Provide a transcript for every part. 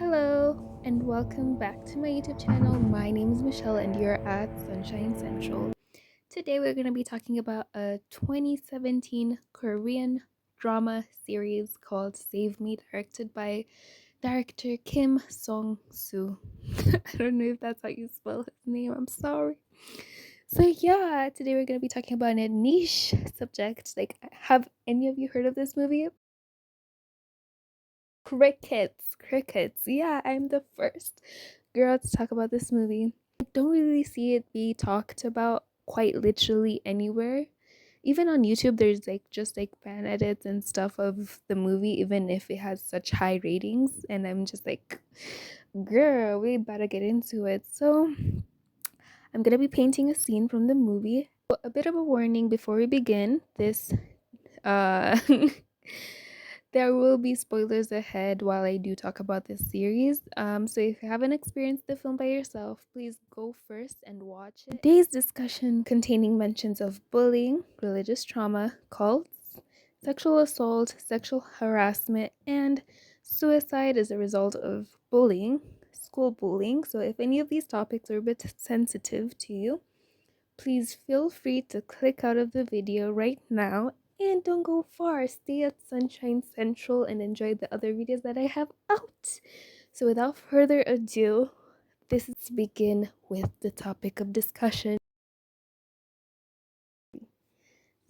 Hello, and welcome back to my YouTube channel. My name is Michelle, and you're at Sunshine Central. Today, we're going to be talking about a 2017 Korean drama series called Save Me, directed by director Kim Song-soo. I don't know if that's how you spell his name, I'm sorry. So, yeah, today we're going to be talking about a niche subject. Like, have any of you heard of this movie? Crickets. Yeah, I'm the first girl to talk about this movie. I don't really see it be talked about quite literally anywhere. Even on YouTube, there's just fan edits and stuff of the movie, even if it has such high ratings. And I'm just like, girl, we better get into it. So I'm gonna be painting a scene from the movie. A bit of a warning before we begin. This uh there will be spoilers ahead while I do talk about this series. So if you haven't experienced the film by yourself, please go first and watch it. Today's discussion containing mentions of bullying, religious trauma, cults, sexual assault, sexual harassment, and suicide as a result of bullying, school bullying. So if any of these topics are a bit sensitive to you, please feel free to click out of the video right now and don't go far. Stay at Sunshine Central and enjoy the other videos that I have out. So without further ado, this is to begin with the topic of discussion.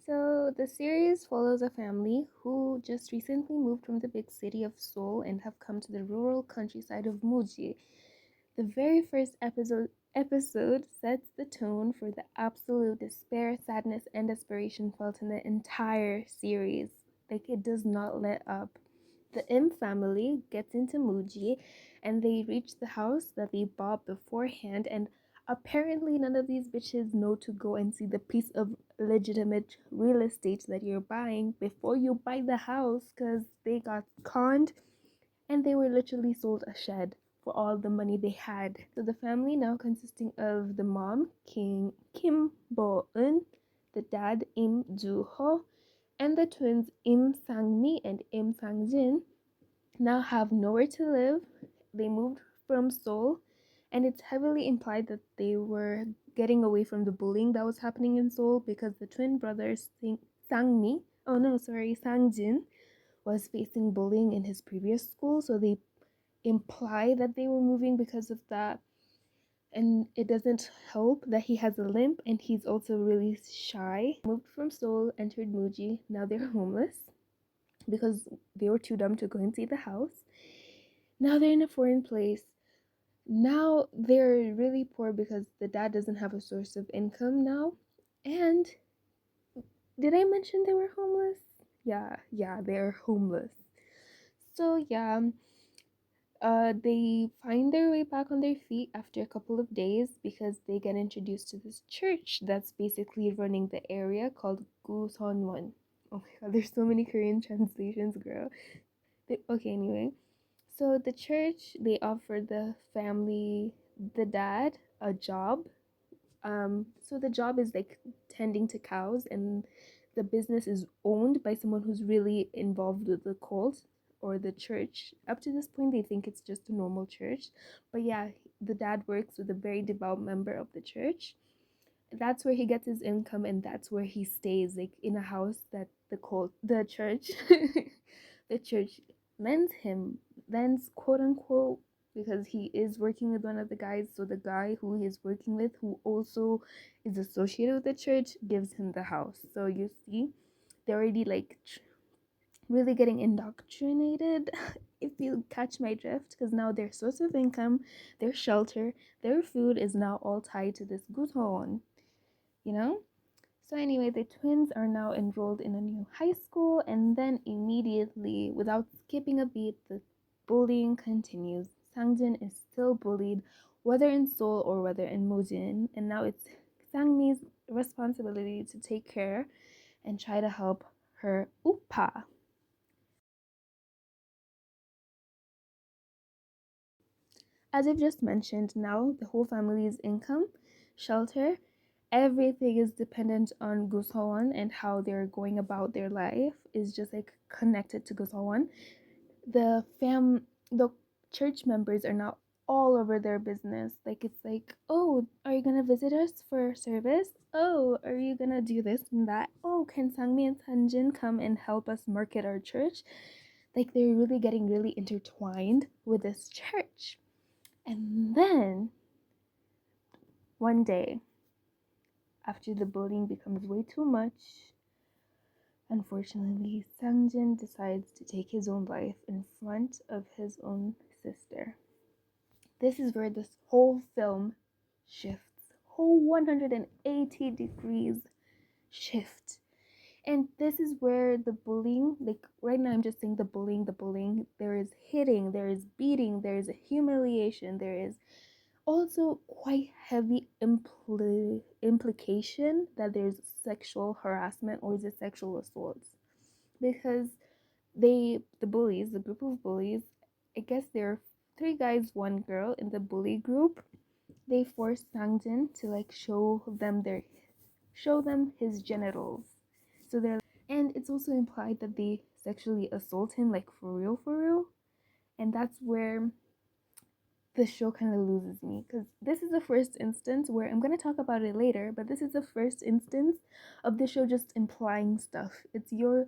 So the series follows a family who just recently moved from the big city of Seoul and have come to the rural countryside of Muji. The very first episode sets the tone for the absolute despair, sadness, and desperation felt in the entire series. Like, it does not let up. The Im family gets into Muji and they reach the house that they bought beforehand, and apparently none of these bitches know to go and see the piece of legitimate real estate that you're buying before you buy the house, because they got conned and they were literally sold a shed for all the money they had. So the family, now consisting of the mom, King Kim Bo-eun, the dad, Im Joo-ho, and the twins, Im Sang-mi and Im Sang-jin, now have nowhere to live. They moved from Seoul, and it's heavily implied that they were getting away from the bullying that was happening in Seoul, because the twin brothers, Sang-mi, oh no, sorry, Sang-jin, was facing bullying in his previous school, so they imply that they were moving because of that. And it doesn't help that he has a limp and he's also really shy. Moved from Seoul, entered Muji. Now they're homeless because they were too dumb to go and see the house. Now they're in a foreign place. Now they're really poor because the dad doesn't have a source of income now. And did I mention they were homeless? Yeah, they're homeless. So yeah, they find their way back on their feet after a couple of days because they get introduced to this church that's basically running the area called Guseonwon. Oh my god, there's so many Korean translations, girl. Okay, anyway. So the church, they offer the family, the dad, a job. So the job is like tending to cows, and the business is owned by someone who's really involved with the cult or the church. Up to this point, they think it's just a normal church, but yeah, the dad works with a very devout member of the church. That's where he gets his income, and that's where he stays, like in a house that the church, the church lends, quote unquote, because he is working with one of the guys. So the guy who he's working with, who also is associated with the church, gives him the house. So you see, they're already like really getting indoctrinated, if you catch my drift, because now their source of income, their shelter, their food is now all tied to this guthon, you know? So anyway, the twins are now enrolled in a new high school, and then immediately, without skipping a beat, the bullying continues. Sangjin is still bullied, whether in Seoul or whether in Mojin, and now it's Sangmi's responsibility to take care and try to help her Upa. As I've just mentioned, now the whole family's income, shelter, everything is dependent on Gushawan, and how they're going about their life is just like connected to Gushawan. The church members are now all over their business. Like, it's like, oh, are you gonna visit us for service? Oh, are you gonna do this and that? Oh, can Sangmi and Sanjin come and help us market our church? Like, they're really getting really intertwined with this church. And then one day, after the bullying becomes way too much, unfortunately, Sangjin decides to take his own life in front of his own sister. This is where this whole film shifts. Whole 180 degrees shift. And this is where the bullying, like right now I'm just saying the bullying, there is hitting, there is beating, there is humiliation, there is also quite heavy implication that there's sexual harassment or the sexual assaults, because the bullies, the group of bullies, I guess there are three guys, one girl in the bully group. They forced Sangjin to like show them his genitals. So they're, and it's also implied that they sexually assault him, like for real, for real. And that's where the show kind of loses me, because this is the first instance where I'm going to talk about it later, but this is the first instance of the show just implying stuff. It's your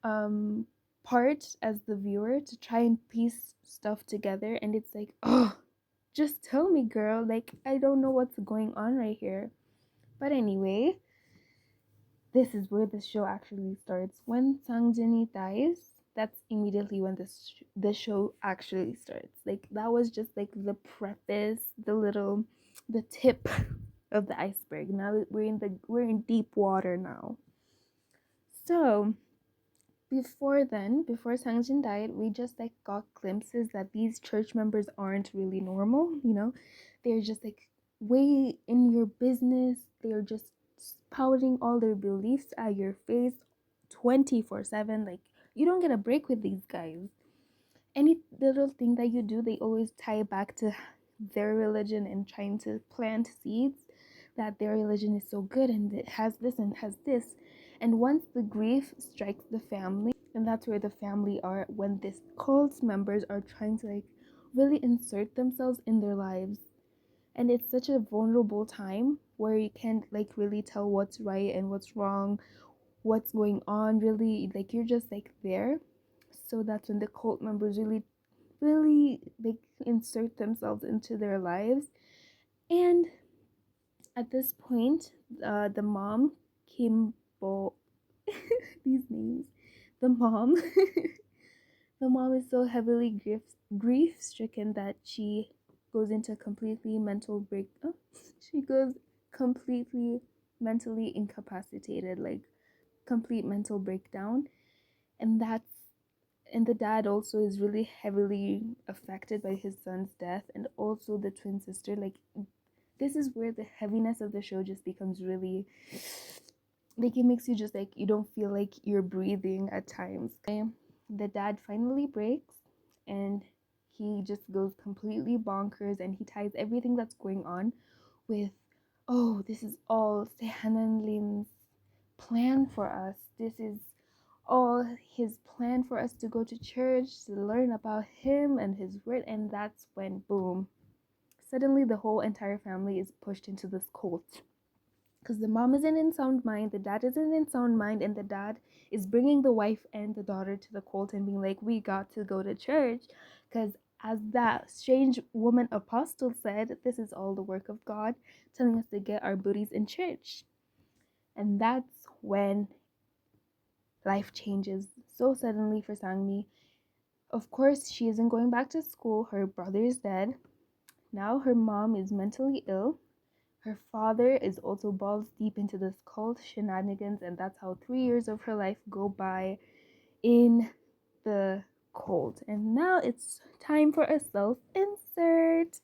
um part as the viewer to try and piece stuff together, and it's like, oh, just tell me, girl, like I don't know what's going on right here. But anyway, this is where the show actually starts. When Sang Jinny dies, that's immediately when the show actually starts. Like that was just like the preface, the tip of the iceberg. Now we're in deep water now. So before Sangjin died, we just like got glimpses that these church members aren't really normal, you know? They're just like way in your business. They're just spouting all their beliefs at your face 24/7. Like, you don't get a break with these guys. Any little thing that you do, they always tie it back to their religion and trying to plant seeds that their religion is so good and it has this and has this. And once the grief strikes the family, and that's where the family are when this cult members are trying to like really insert themselves in their lives. And it's such a vulnerable time where you can't like really tell what's right and what's wrong, what's going on, really, like you're just like there. So that's when the cult members really like insert themselves into their lives. And at this point, the mom, Kimbo, these names, the mom, the mom is so heavily grief stricken that she goes into completely mental break. Oh, she goes completely mentally incapacitated, like complete mental breakdown, and that's and the dad also is really heavily affected by his son's death, and also the twin sister. Like, this is where the heaviness of the show just becomes really, like, it makes you just like you don't feel like you're breathing at times. The dad finally breaks, and he just goes completely bonkers, and he ties everything that's going on with, oh, this is all Sehanan Lim's plan for us. This is all his plan for us to go to church, to learn about him and his word. And that's when, boom, suddenly the whole entire family is pushed into this cult. Because the mom isn't in sound mind, the dad isn't in sound mind, and the dad is bringing the wife and the daughter to the cult and being like, we got to go to church. Because as that strange woman apostle said, this is all the work of God, telling us to get our booties in church. And that's when life changes so suddenly for Sangmi. Of course, she isn't going back to school. Her brother is dead. Now her mom is mentally ill. Her father is also balls deep into this cult shenanigans, and that's how 3 years of her life go by in the cult. And now it's time for a self insert.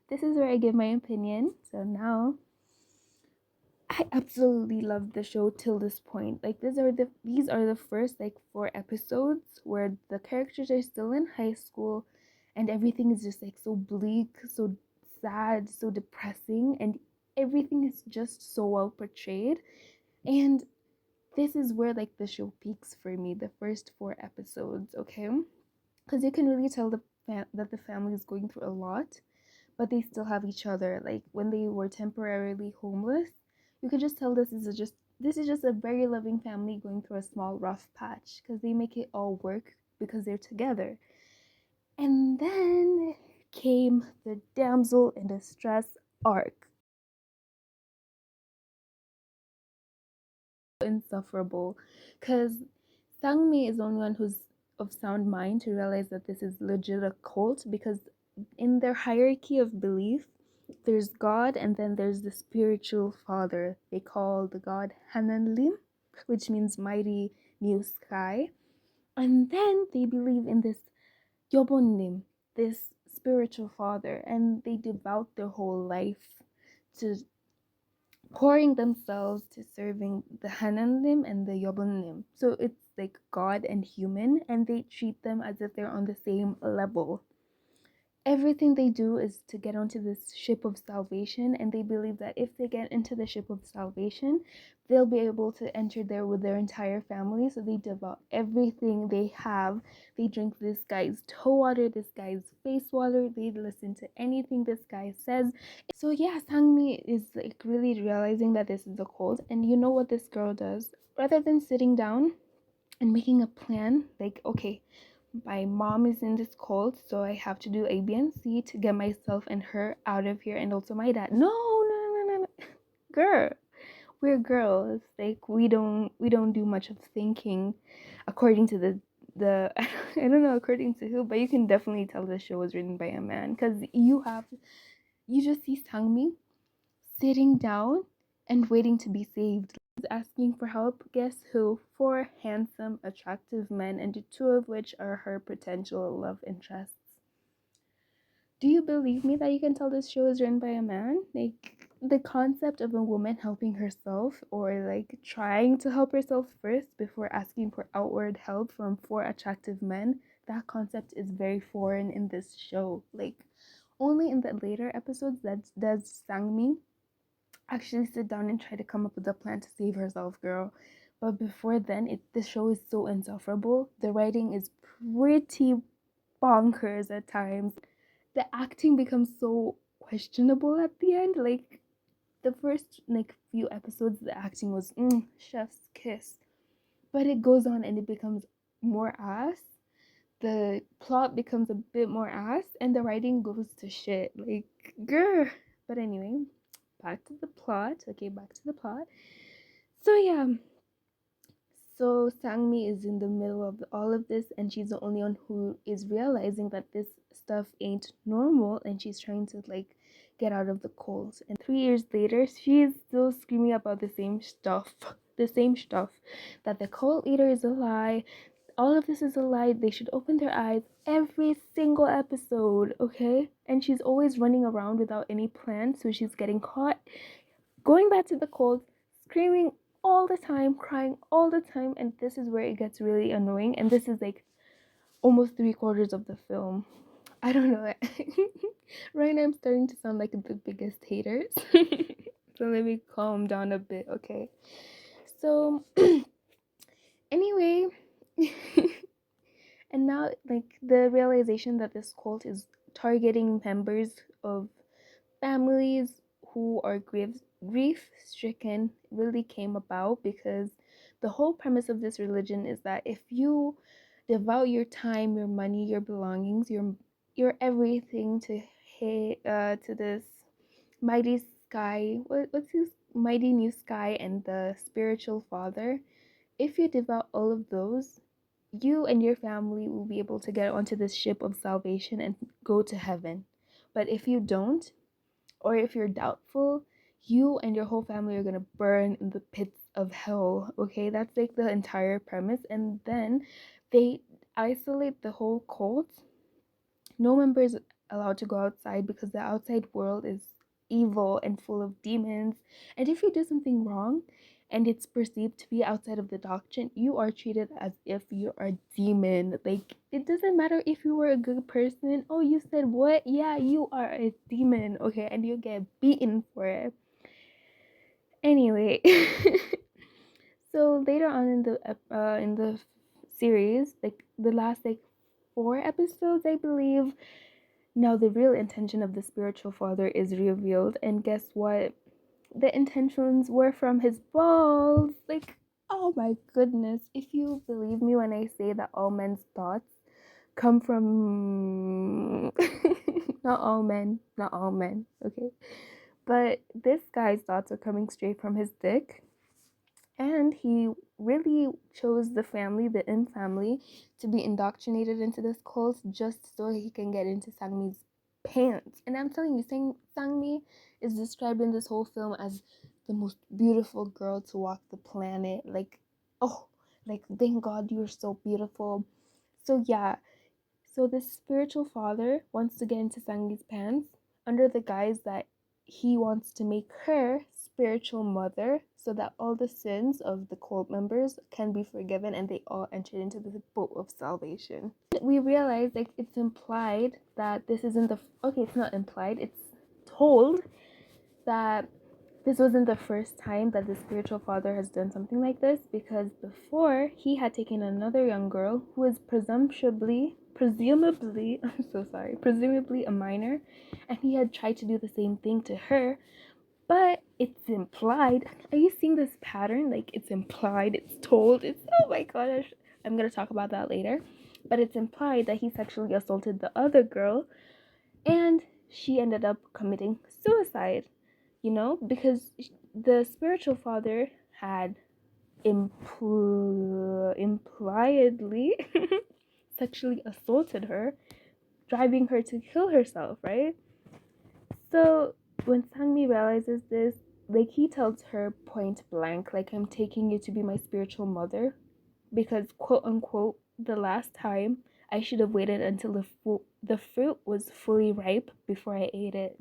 This is where I give my opinion. So now I absolutely loved the show till this point. Like, these are the first like 4 episodes where the characters are still in high school and everything is just like so bleak, so sad, so depressing, and everything is just so well portrayed. And this is where like the show peaks for me, the first 4 episodes, okay? Because you can really tell that the family is going through a lot, but they still have each other. Like when they were temporarily homeless, you could just tell this is just a very loving family going through a small rough patch because they make it all work because they're together. And then came the damsel in distress arc. Insufferable, because Sangmi is the only one who's of sound mind to realize that this is legit a cult, because in their hierarchy of belief, there's God and then there's the spiritual father. They call the god Hananlim, which means mighty new sky. And then they believe in this Yobonnim, this spiritual father, and they devote their whole life to pouring themselves to serving the Hananlim and the Yobonlim. So it's like God and human, and they treat them as if they're on the same level. Everything they do is to get onto this ship of salvation, and they believe that if they get into the ship of salvation, they'll be able to enter there with their entire family. So they devote everything they have. They drink this guy's toe water, this guy's face water, they listen to anything this guy says. So yeah, Sangmi is like really realizing that this is a cult, and you know what this girl does? Rather than sitting down and making a plan, like, okay, my mom is in this cult, so I have to do A, B, and C to get myself and her out of here, and also my dad. No, no, no, no, no. Girl, we're girls. Like we don't do much of thinking, according to the I don't know according to who, but you can definitely tell the show was written by a man, because you just see Sangmi sitting down and waiting to be saved. Asking for help, guess who? Four handsome, attractive men, and two of which are her potential love interests. Do you believe me that you can tell this show is written by a man? Like, the concept of a woman helping herself, or like trying to help herself first before asking for outward help from four attractive men, that concept is very foreign in this show. Like, only in the later episodes that does Sangmi actually sit down and try to come up with a plan to save herself, girl. But before then, the show is so insufferable. The writing is pretty bonkers at times. The acting becomes so questionable at the end. Like the first few episodes, the acting was chef's kiss. But it goes on and it becomes more ass. The plot becomes a bit more ass, and the writing goes to shit. Like, girl. But anyway, back to the plot. Okay, back to the plot. So yeah, so Sangmi is in the middle of all of this, and she's the only one who is realizing that this stuff ain't normal, and she's trying to like get out of the cold. And 3 years later, she's still screaming about the same stuff. The same stuff, that the cult leader is a lie, all of this is a lie. They should open their eyes every single episode, okay? And she's always running around without any plan, so she's getting caught, going back to the cold, screaming all the time, crying all the time, and this is where it gets really annoying. And this is like almost 3 quarters of the film. I don't know. Right now, I'm starting to sound like the biggest haters. So let me calm down a bit, okay? So, anyway. And now, like, the realization that this cult is targeting members of families who are grief stricken really came about because the whole premise of this religion is that if you devote your time, your money, your belongings, your everything to this mighty sky, what's this mighty new sky and the spiritual father, if you devout all of those, you and your family will be able to get onto this ship of salvation and go to heaven. But if you don't, or if you're doubtful, you and your whole family are gonna burn in the pits of hell. Okay, that's like the entire premise. And then they isolate the whole cult. No member is allowed to go outside because the outside world is evil and full of demons. And if you do something wrong and it's perceived to be outside of the doctrine, you are treated as if you're a demon. Like, it doesn't matter if you were a good person. Oh, you said what? Yeah, you are a demon, okay? And you get beaten for it. Anyway, so later on in the series, like the last like 4 episodes, I believe. Now, the real intention of the spiritual father is revealed, and guess what? The intentions were from his balls. Like, oh my goodness. If you believe me when I say that all men's thoughts come from. Not all men, okay? But this guy's thoughts are coming straight from his dick, and he really chose the family, the In family, to be indoctrinated into this cult just so he can get into Sangmi's pants. And I'm telling you, Sangmi is described in this whole film as the most beautiful girl to walk the planet. Like, oh, like, thank God you're so beautiful. So yeah, so the spiritual father wants to get into Sangmi's pants under the guise that he wants to make her spiritual mother so that all the sins of the cult members can be forgiven and they all enter into the boat of salvation. We realize like it's implied that this isn't the okay, it's not implied, it's told that this wasn't the first time that the spiritual father has done something like this, because before he had taken another young girl who was presumably, I'm so sorry, presumably a minor, and he had tried to do the same thing to her, but it's implied. Are you seeing this pattern? Like, it's implied, it's told, it's, oh my gosh, I'm gonna talk about that later. But it's implied that he sexually assaulted the other girl, and she ended up committing suicide, because the spiritual father had impliedly sexually assaulted her, driving her to kill herself, right? So when Sangmi realizes this, like, he tells her point blank, like, I'm taking you to be my spiritual mother because, quote unquote, the last time I should have waited until the fruit was fully ripe before I ate it.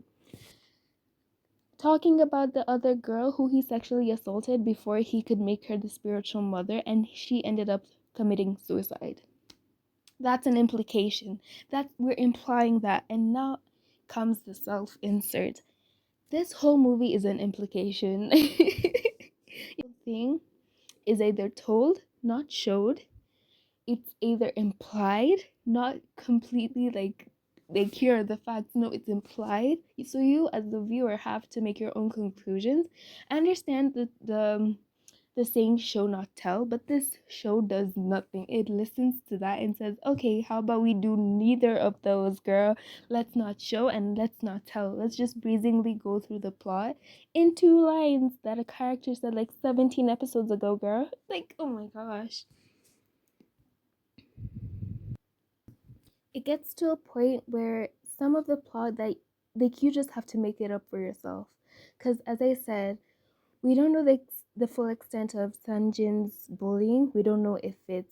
Talking about the other girl who he sexually assaulted before he could make her the spiritual mother, and she ended up committing suicide. That's an implication. That we're implying that, and now comes the self-insert. This whole movie is an implication. Thing is either told, not showed. It's either implied, not completely like here are the facts. No, it's implied. So you as the viewer have to make your own conclusions. I understand the saying show not tell, but this show does nothing. It listens to that and says, okay, how about we do neither of those, girl? Let's not show and let's not tell. Let's just breezingly go through the plot in 2 lines that a character said like 17 episodes ago, girl. Like, oh my gosh. It gets to a point where some of the plot that like you just have to make it up for yourself, because as I said, we don't know the full extent of Sanjin's bullying. We don't know if it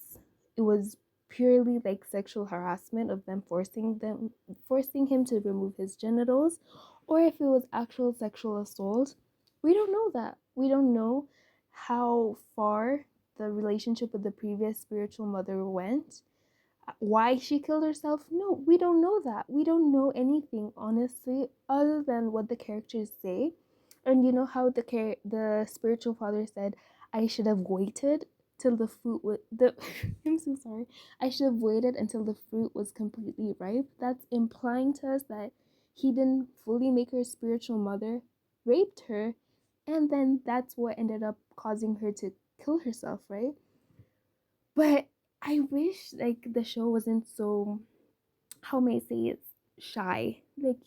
was purely like sexual harassment of them forcing him to remove his genitals, or if it was actual sexual assault. We don't know that. We don't know how far the relationship with the previous spiritual mother went, why she killed herself. No, we don't know that. We don't know anything, honestly, other than what the characters say. And you know how the spiritual father said, I should have waited till the fruit was the I'm so sorry, I should have waited until the fruit was completely ripe. That's implying to us that he didn't fully make her spiritual mother, raped her, and then that's what ended up causing her to kill herself, right? But I wish like the show wasn't so, how may I say, it's shy. Like,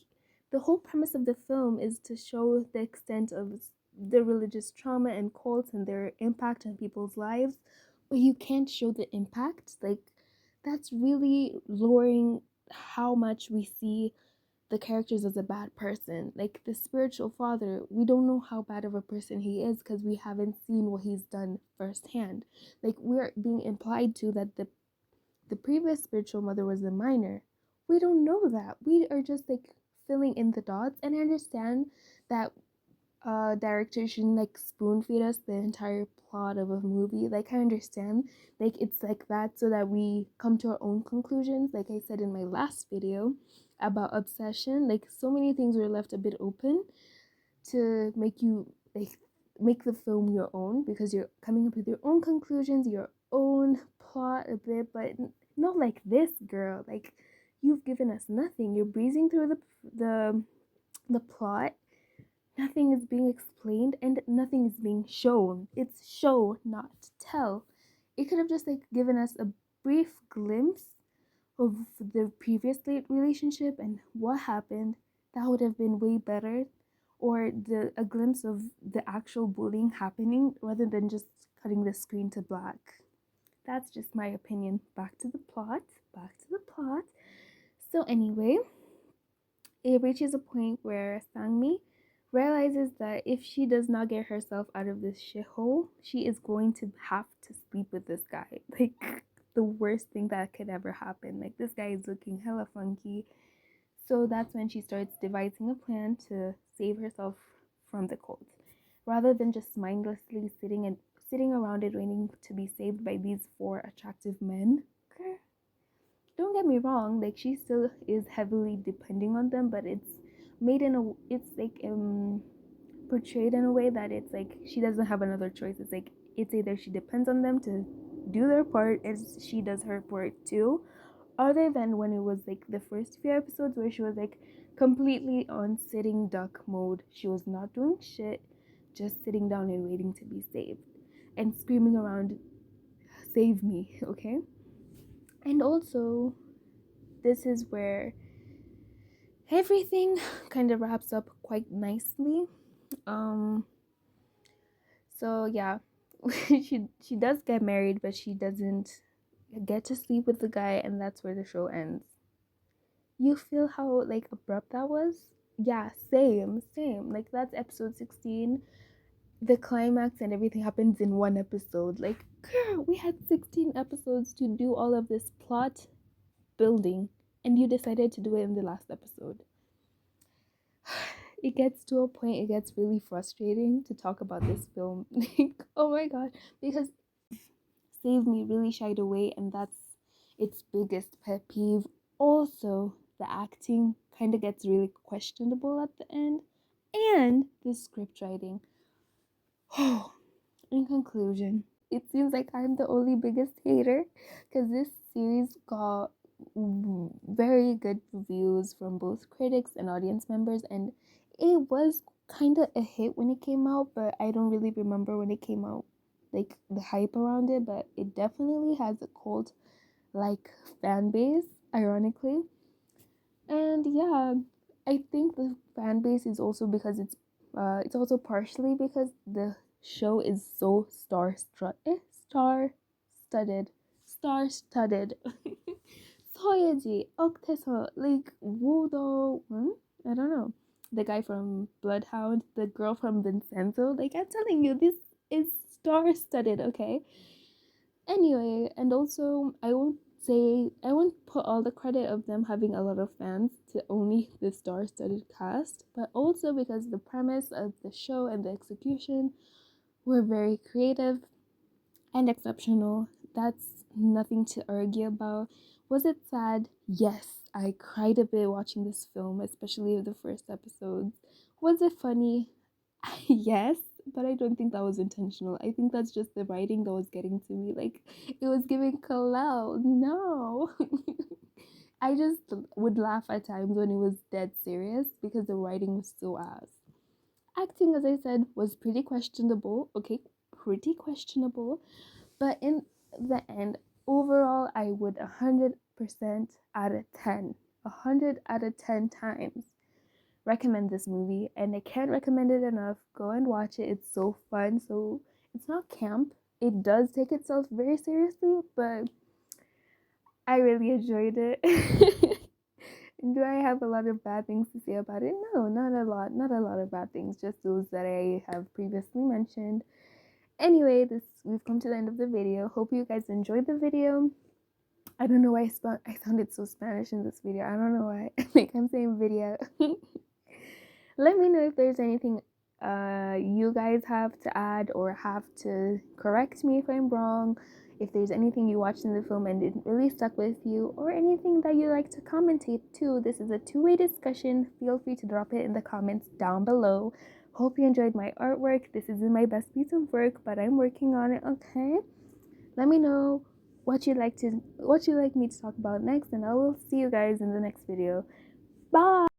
the whole premise of the film is to show the extent of the religious trauma and cults and their impact on people's lives, but you can't show the impact. Like, that's really lowering how much we see the characters as a bad person. Like the spiritual father, we don't know how bad of a person he is because we haven't seen what he's done firsthand. Like, we're being implied to that the previous spiritual mother was a minor. We don't know that. We are just like filling in the dots. And I understand that director shouldn't like spoon feed us the entire plot of a movie. Like, I understand, like, it's like that so that we come to our own conclusions. Like I said in my last video about obsession, like, so many things were left a bit open to make you like make the film your own, because you're coming up with your own conclusions, your own plot a bit. But Not like this, girl. Like, you've given us nothing. You're breezing through the plot. Nothing is being explained and nothing is being shown. It's show, not tell. It could have just like given us a brief glimpse of the previous relationship and what happened. That would have been way better. Or a glimpse of the actual bullying happening rather than just cutting the screen to black. That's just my opinion. Back to the plot. Back to the plot. So anyway, it reaches a point where Sangmi realizes that if she does not get herself out of this shithole, she is going to have to sleep with this guy. Like, the worst thing that could ever happen. Like, this guy is looking hella funky. So that's when she starts devising a plan to save herself from the cult. Rather than just mindlessly sitting around it waiting to be saved by these four attractive men. Don't get me wrong, like she still is heavily depending on them, but it's like portrayed in a way that it's like she doesn't have another choice. It's like it's either she depends on them to do their part as she does her part too, other than when it was like the first few episodes where she was like completely on sitting duck mode. She was not doing shit, just sitting down and waiting to be saved and screaming around, save me, okay? And also, this is where everything kind of wraps up quite nicely. Um, so yeah, she does get married, but she doesn't get to sleep with the guy, and that's where the show ends. You feel how like abrupt that was? Yeah, same. Like that's episode 16. The climax and everything happens in one episode. Like, girl, we had 16 episodes to do all of this plot building, and you decided to do it in the last episode. It gets to a point, it gets really frustrating to talk about this film. Like, oh my god, because Save Me really shied away, and that's its biggest pet peeve. Also, the acting kind of gets really questionable at the end, and the script writing. Oh, in conclusion, it seems like I'm the only biggest hater because this series got very good reviews from both critics and audience members, and it was kind of a hit when it came out, but I don't really remember when it came out, like the hype around it, but it definitely has a cult like fan base, ironically. And yeah, I think the fan base is also because it's also partially because the show is so star studded, star studded. 서예지, 억태서, like Wudo, I don't know, the guy from Bloodhound, the girl from Vincenzo. Like I'm telling you, this is star studded. Okay. Anyway, and also I won't put all the credit of them having a lot of fans to only the star-studded cast, but also because the premise of the show and the execution were very creative and exceptional. That's nothing to argue about. Was it sad? Yes, I cried a bit watching this film, especially the first episodes. Was it funny? Yes, but I don't think that was intentional. I think that's just the writing that was getting to me. Like, it was giving Kalel. No. I just would laugh at times when it was dead serious because the writing was so ass. Acting, as I said, was pretty questionable. Okay, pretty questionable. But in the end, overall, I would 100% out of 10. 100 out of 10 times recommend this movie, and I can't recommend it enough. Go and watch it. It's so fun. So it's not camp. It does take itself very seriously, but I really enjoyed it. Do I have a lot of bad things to say about it? No, not a lot. Not a lot of bad things, just those that I have previously mentioned. Anyway, this we've come to the end of the video. Hope you guys enjoyed the video. I don't know why I sounded so Spanish in this video. I don't know why. Like I'm saying video. Let me know if there's anything you guys have to add or have to correct me if I'm wrong. If there's anything you watched in the film and it really stuck with you, or anything that you like to commentate too. This is a two-way discussion. Feel free to drop it in the comments down below. Hope you enjoyed my artwork. This isn't my best piece of work, but I'm working on it, okay? Let me know what you like me to talk about next, and I will see you guys in the next video. Bye.